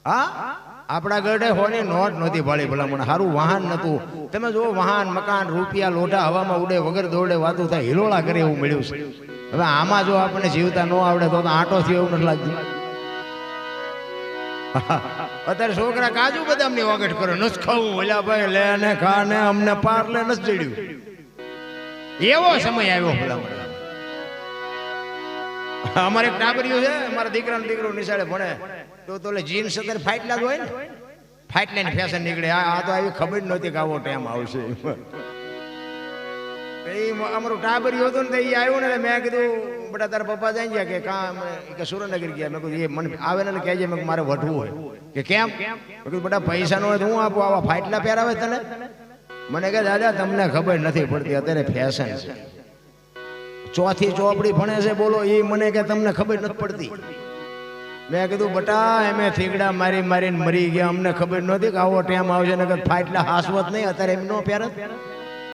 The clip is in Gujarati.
હા આપણા ગઢે હોની નોટ નહોતી ભાળી ભલામણ સારું વાહન નતું તમે જો વાહન મકાન રૂપિયા લોઢા હવામાં ઉડે વગર દોડે વાતું થાય હિલોળા કરે એવું મળ્યું છે હવે આમાં જો આપણને જીવતા ન આવડે તો આંટો થયો એવું નથી લાગતું અત્યારે છોકરા કાજુ બદામની વાગટ કરે નસ ખાવું ઓલા ભાઈ લે ને ખા ને અમને પાર લે નસ જડ્યું એવો સમય આવ્યો ભલામણ અમારે એક ટાબરિયું છે મારા દીકરો નિશાળે ભણે તો જીન્સ અત્યારે ફાટલા જ હોય ને ફાટલાની ફેશન નીકળે આ તો આવી ખબર નહોતી કે આવો ટાઈમ આવશે અમારું ટાબરિયું હતું ને તો એ આવ્યું ને મેં કીધું બેટા તારા પપ્પા જાય ગયા કે કાં કે સુરેન્દ્રનગર ગયા મેં કીધું એ મને આવે ને કહેજે મેં મારે વઢવું હોય કે કેમ મેં કીધું બેટા પૈસા નો હોય તો હું આપું આવા ફાટલા પહેરાવે તને મને કહે દાદા તમને ખબર નથી પડતી અત્યારે ફેશન છે ચોથી ચોપડી ભણે છે બોલો એ મને કે તમને ખબર નથી પડતી મેં કીધું બટા એમે થીગડા મારીને મરી ગયા અમને ખબર નહોતી કે આવો ટાઈમ આવશે ને ફાટલા હાસવત નહીં અત્યારે એમ નો પહેરત